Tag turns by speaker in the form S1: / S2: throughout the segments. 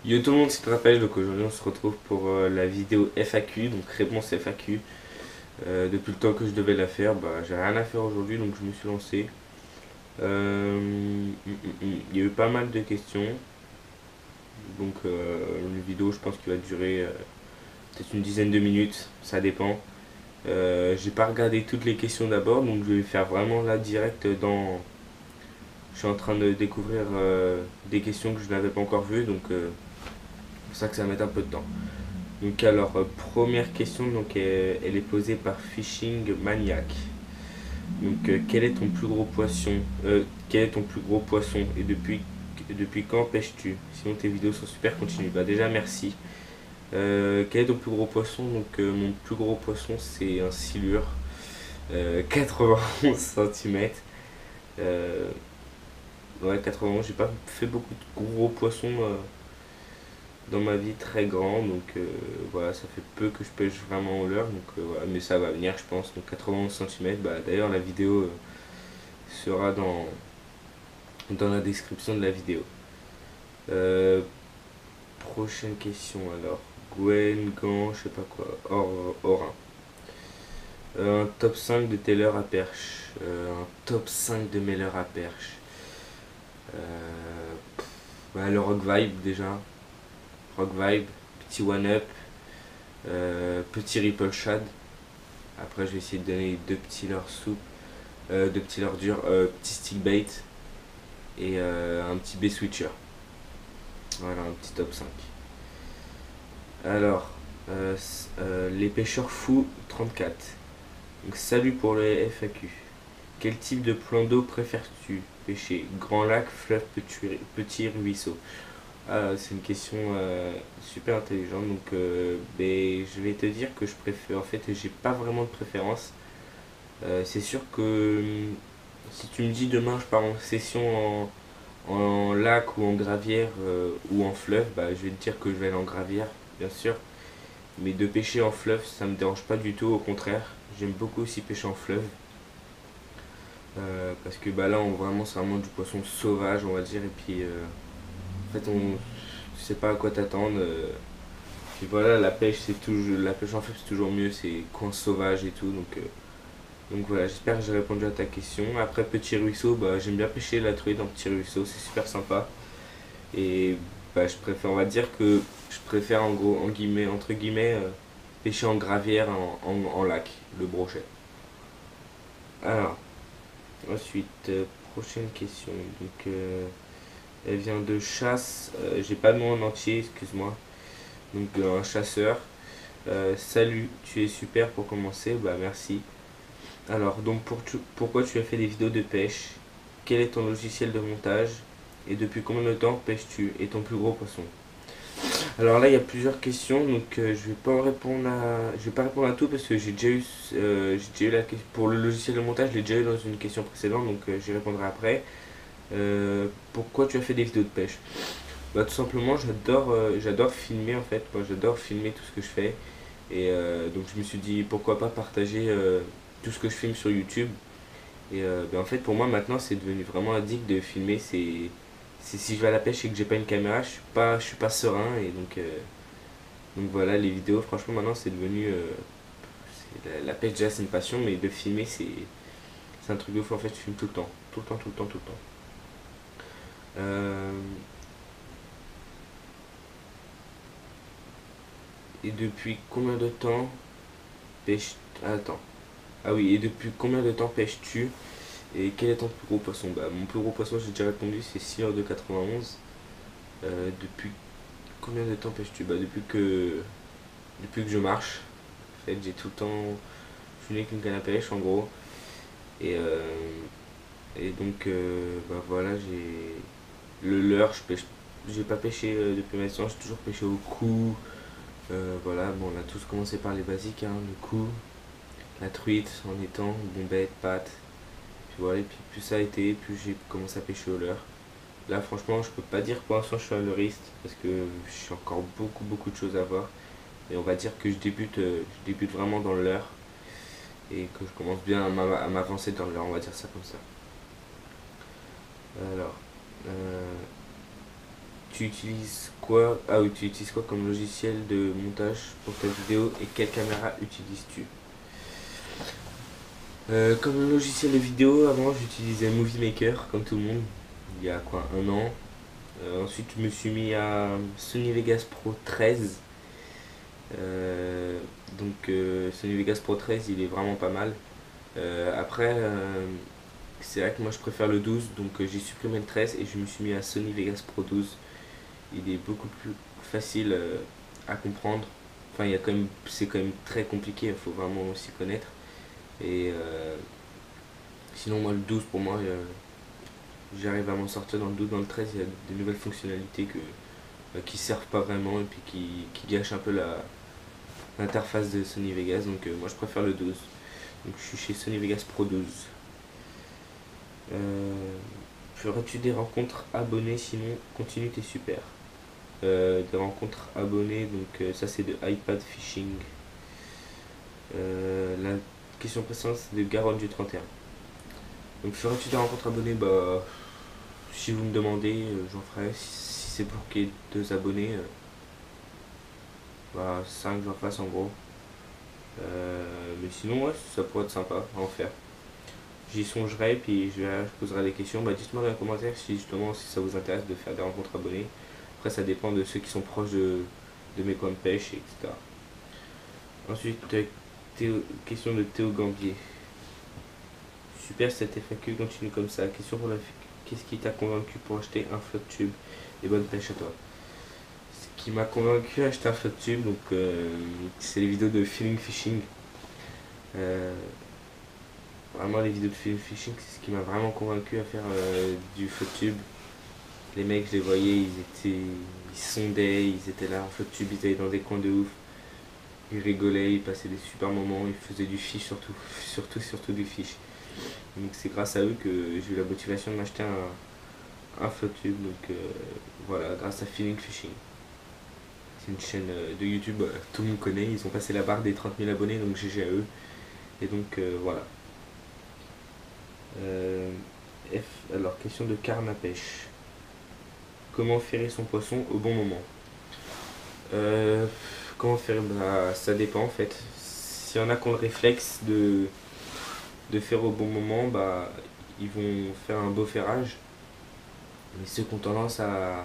S1: Yo tout le monde, c'est Raphaël, donc aujourd'hui on se retrouve pour la vidéo FAQ, donc réponse FAQ. Depuis le temps que je devais la faire, bah j'ai rien à faire aujourd'hui donc je me suis lancé. Il y a eu pas mal de questions, donc une vidéo je pense qui va durer peut-être une dizaine de minutes, ça dépend. J'ai pas regardé toutes les questions d'abord, donc je vais faire vraiment là direct dans. Je suis en train de découvrir des questions que je n'avais pas encore vues, donc c'est pour ça que ça va mettre un peu de temps. Donc alors, première question, donc elle est posée par Fishing Maniac. Donc quel est ton plus gros poisson Quel est ton plus gros poisson et depuis quand pêches-tu? Sinon tes vidéos sont super, continue. Bah déjà merci. Quel est ton plus gros poisson? Donc mon plus gros poisson c'est un silure, 91 cm. Ouais, 91, j'ai pas fait beaucoup de gros poissons dans ma vie très grand, donc voilà, ça fait peu que je pêche vraiment au leurre, donc voilà, mais ça va venir, je pense. Donc 91 cm, bah, d'ailleurs, la vidéo sera dans la description de la vidéo. Euh, Prochaine question alors. Gwen, Gant, je sais pas quoi, Orin. Un top 5 de tes leurres à perche. Un top 5 de mes leurres à perche. Ouais, le Rock Vibe déjà. Rock Vibe, petit One Up, petit Ripple Shad. Après, je vais essayer de donner deux petits leurres souples, deux petits leurres durs, petit stick bait et un petit B-switcher. Voilà, un petit top 5. Alors, les pêcheurs fous 34. Donc, salut pour les FAQ. Quel type de plan d'eau préfères-tu pêcher? Grand lac, fleuve, petit ruisseau? Ah, c'est une question super intelligente. Donc, ben, je vais te dire que je préfère. En fait, j'ai pas vraiment de préférence. C'est sûr que si tu me dis demain je pars en session en lac ou en gravière ou en fleuve, bah, je vais te dire que je vais aller en gravière, bien sûr. Mais de pêcher en fleuve, ça me dérange pas du tout, au contraire. J'aime beaucoup aussi pêcher en fleuve. Parce que bah, là, vraiment, c'est vraiment du poisson sauvage, on va dire. Et puis, en fait, tu sais pas à quoi t'attendre. Puis voilà, la pêche en fleuve, c'est toujours mieux. C'est coin sauvage et tout. Donc voilà, j'espère que j'ai répondu à ta question. Après, petit ruisseau, bah, j'aime bien pêcher la truite dans petit ruisseau, c'est super sympa. Et bah, on va dire que je préfère en gros, en guillemets, entre guillemets, pêcher en gravière, en lac, le brochet. Alors, ensuite, prochaine question. Donc, elle vient de chasse, j'ai pas le nom en entier, excuse-moi. Donc, un chasseur. Salut, tu es super pour commencer, bah merci. Alors, donc pourquoi tu as fait des vidéos de pêche? Quel est ton logiciel de montage? Et depuis combien de temps pêches-tu? Et ton plus gros poisson? Alors là, il y a plusieurs questions, donc je vais pas répondre à tout parce que j'ai déjà eu la question pour le logiciel de montage, je l'ai déjà eu dans une question précédente, donc j'y répondrai après. Pourquoi tu as fait des vidéos de pêche? Bah tout simplement, j'adore filmer en fait. Moi, j'adore filmer tout ce que je fais, et donc je me suis dit pourquoi pas partager tout ce que je filme sur YouTube. Et ben, en fait, pour moi, maintenant, c'est devenu vraiment addict de filmer. Si je vais à la pêche et que j'ai pas une caméra, je suis pas serein. Et donc voilà, les vidéos, franchement, maintenant, c'est devenu. La pêche, déjà, c'est une passion, mais de filmer, c'est un truc de fou. En fait, je filme tout le temps. Tout le temps, tout le temps, tout le temps. Euh, et depuis combien de temps pêche. Attends. Ah oui, et depuis combien de temps pêches-tu? Et quel est ton plus gros poisson? Bah, mon plus gros poisson, j'ai déjà répondu, c'est 6 heures de 91. Depuis combien de temps pêches-tu? Bah, depuis que je marche. En fait, j'ai tout le temps. Je suis né avec une canne à pêche, en gros. Et, et donc, bah voilà, le leurre, j'ai pas pêché depuis ma naissance, j'ai toujours pêché au cou. Voilà, bon, on a tous commencé par les basiques, hein, le cou, la truite en étang, bombette, pâte. Puis voilà, et puis plus ça a été, plus j'ai commencé à pêcher au leurre. Là, franchement, je peux pas dire pour l'instant je suis un leurriste parce que j'ai encore beaucoup, beaucoup de choses à voir. Et on va dire que je débute vraiment dans le leurre et que je commence bien à m'avancer dans le leurre, on va dire ça comme ça. Alors, euh, tu utilises quoi? Ah oui, tu utilises quoi comme logiciel de montage pour ta vidéo et quelle caméra utilises-tu? Comme logiciel de vidéo, avant j'utilisais Movie Maker comme tout le monde, il y a quoi, un an. Ensuite je me suis mis à Sony Vegas Pro 13. Sony Vegas Pro 13 il est vraiment pas mal. Après, c'est vrai que moi je préfère le 12, donc j'ai supprimé le 13 et je me suis mis à Sony Vegas Pro 12. Il est beaucoup plus facile à comprendre. Enfin, c'est quand même très compliqué, il faut vraiment s'y connaître. Et sinon, moi, le 12, pour moi, j'arrive à m'en sortir dans le 12. Dans le 13, il y a des nouvelles fonctionnalités qui servent pas vraiment et puis qui gâchent un peu l'interface de Sony Vegas. Donc, moi, je préfère le 12. Donc, je suis chez Sony Vegas Pro 12. Ferais-tu des rencontres abonnés? Sinon, continue, t'es super. Des rencontres abonnés, donc ça c'est de iPad Phishing. La question précédente c'est de Garonne du 31. Donc ferais-tu des rencontres abonnés? Bah si vous me demandez, j'en ferai. Si c'est pour qu'il y ait 2 abonnés, bah 5 j'en fasse en gros. Mais sinon ouais, ça pourrait être sympa à en faire. J'y songerai puis je poserai des questions. Bah dites-moi dans les commentaires si justement si ça vous intéresse de faire des rencontres abonnés. Après ça dépend de ceux qui sont proches de mes coins de pêche, etc. Ensuite, question de Théo Gambier. Super cette FAQ, continue comme ça. Question pour la qu'est-ce qui t'a convaincu pour acheter un FlotTube? Et bonne pêche à toi. Ce qui m'a convaincu à acheter un FlotTube, donc c'est les vidéos de Feeling Fishing. Vraiment les vidéos de Feeling Fishing, c'est ce qui m'a vraiment convaincu à faire du FlotTube. Les mecs, je les voyais, ils sondaient, ils étaient là en FlotTube, ils allaient dans des coins de ouf. Ils rigolaient, ils passaient des super moments, ils faisaient du fish surtout du fish. Donc c'est grâce à eux que j'ai eu la motivation de m'acheter un FlotTube. Donc voilà, grâce à Feeling Fishing. C'est une chaîne de YouTube, tout le monde connaît, ils ont passé la barre des 30 000 abonnés, donc GG à eux. Et donc voilà. Alors question de Carne à pêche. Comment ferrer son poisson au bon moment? Comment faire? Bah, ça dépend en fait. S'il y en a qui ont le réflexe de faire au bon moment, bah, ils vont faire un beau ferrage. Mais ceux qui ont tendance à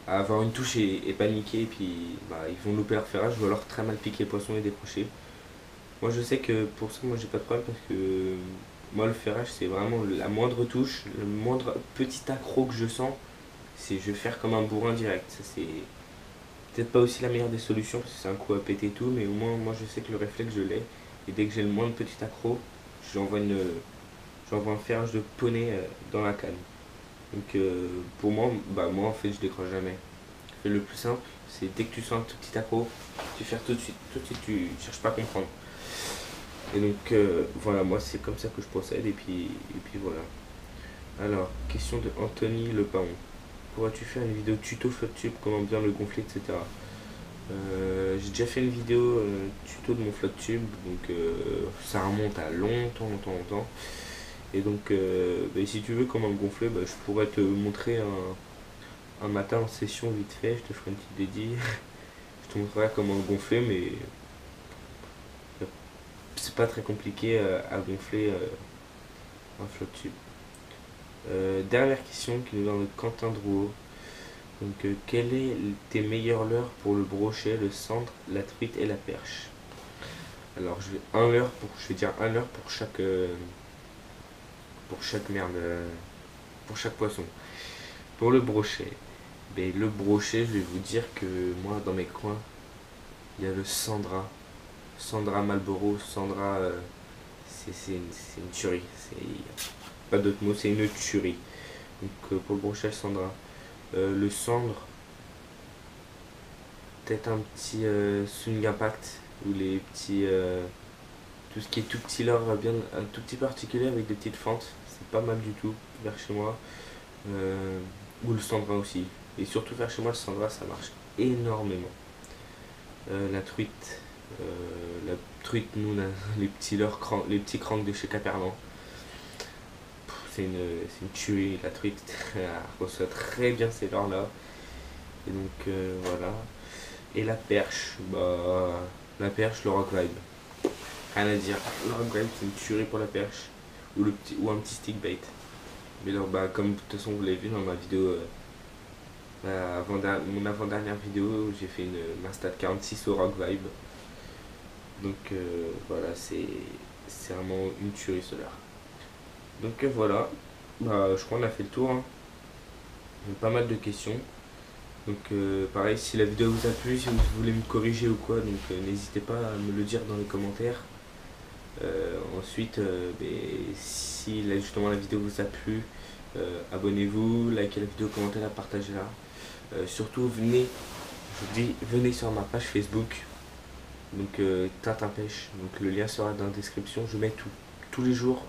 S1: avoir une touche et paniquer, puis bah, ils vont louper leur ferrage ou alors très mal piquer le poisson et décrocher. Moi je sais que pour ça, moi j'ai pas de problème parce que moi le ferrage c'est vraiment la moindre touche, le moindre petit accroc que je sens, c'est je vais faire comme un bourrin direct. Ça c'est peut-être pas aussi la meilleure des solutions parce que c'est un coup à péter et tout, mais au moins moi je sais que le réflexe je l'ai. Et dès que j'ai le moindre petit accroc, j'envoie un ferrage de poney dans la canne. Donc pour moi, bah moi en fait je décroche jamais. Le plus simple, c'est dès que tu sens un tout petit accroc, tu fais tout de suite, tu cherches pas à comprendre. Et donc voilà, moi c'est comme ça que je procède et puis voilà. Alors, question de Anthony Le Paon. Pourrais-tu faire une vidéo tuto FlotTube, comment bien le gonfler, etc. J'ai déjà fait une vidéo tuto de mon FlotTube, donc ça remonte à longtemps. Et donc, bah, si tu veux comment le gonfler, bah, je pourrais te montrer un matin en session vite fait, je te ferai une petite dédie. Je te montrerai comment le gonfler, mais c'est pas très compliqué à gonfler un FlotTube. Dernière question qui nous vient de Quentin Drouot. Donc, quel est tes meilleurs leurres pour le brochet, le cendre, la truite et la perche? Alors, je vais dire un leurre pour chaque poisson. Pour le brochet, ben, le brochet, je vais vous dire que moi, dans mes coins, il y a le Sandra. Sandra Marlboro, Sandra, c'est une tuerie. Pas d'autre mot, c'est une tuerie. Donc pour le brochet, Sandra. Le cendre, peut-être un petit swing impact, ou les petits. Tout ce qui est tout petit leurre, bien, un tout petit particulier avec des petites fentes, c'est pas mal du tout, vers chez moi. Ou le Sandra aussi. Et surtout vers chez moi, le Sandra, ça marche énormément. La truite. La truite, nous, les petits leurres, les petits cranks de chez Caperlan. C'est une tuerie, la truite. Elle reçoit très bien ces leurres là. Et donc voilà. Et la perche, bah la perche, le rock vibe. Rien à dire. Le rock vibe c'est une tuerie pour la perche. Ou un petit stick bait. Mais alors bah comme de toute façon vous l'avez vu dans ma vidéo, mon avant-dernière vidéo, j'ai fait une Insta 46 au rock vibe. Donc voilà, c'est vraiment une tuerie solaire. Donc voilà, bah, je crois qu'on a fait le tour. Hein. Il y a pas mal de questions. Donc pareil, si la vidéo vous a plu, si vous voulez me corriger ou quoi, donc n'hésitez pas à me le dire dans les commentaires. Ensuite, si là, justement la vidéo vous a plu, abonnez-vous, likez la vidéo, commentez-la, partagez-la. Surtout venez, je vous dis, venez sur ma page Facebook, donc Tintin Pêche, donc le lien sera dans la description. Je mets tous les jours,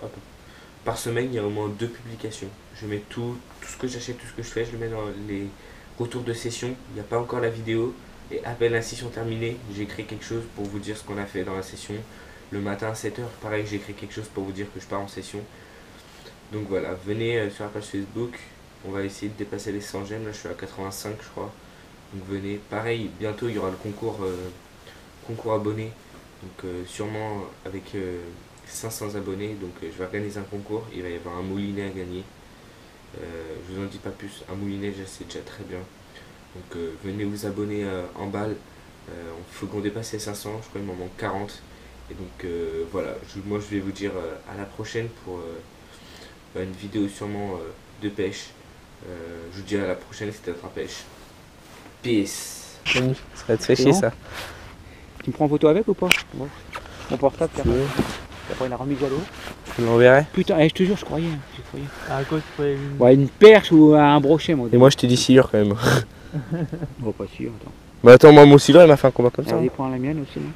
S1: par semaine, il y a au moins 2 publications. Je mets tout ce que j'achète, tout ce que je fais, je le mets dans les retours de session. Il n'y a pas encore la vidéo, et à peine la session terminée, j'écris quelque chose pour vous dire ce qu'on a fait dans la session. Le matin à 7h, pareil, j'écris quelque chose pour vous dire que je pars en session. Donc voilà, venez sur la page Facebook. On va essayer de dépasser les 100 j'aime. Là, je suis à 85, je crois. Donc venez. Pareil, bientôt, il y aura le concours abonnés. Donc sûrement avec 500 abonnés. Donc je vais organiser un concours. Il va y avoir un moulinet à gagner. Je vous en dis pas plus. Un moulinet, c'est déjà très bien. Donc venez vous abonner en balle. Il faut qu'on dépasse les 500. Je crois qu'il m'en manque 40. Et donc voilà, moi je vais vous dire à la prochaine pour une vidéo sûrement de pêche. Je vous dis à la prochaine, c'était Tintin Pêche. Peace.
S2: Ça va te faire chier ça.
S3: Tu me prends en photo avec ou pas? Bon. Mon portable, après il a remis à l'eau.
S2: Tu l'enverrais?
S3: Putain, je te jure, je croyais.
S4: À quoi tu croyais?
S3: Ouais, une perche ou un brochet, moi.
S2: Et moi je t'ai dit sciure quand même.
S3: Oh, pas sûr, attends.
S2: Bah attends, moi mon silure il m'a fait un combat comme ça.
S3: Allez, prends la mienne aussi, non?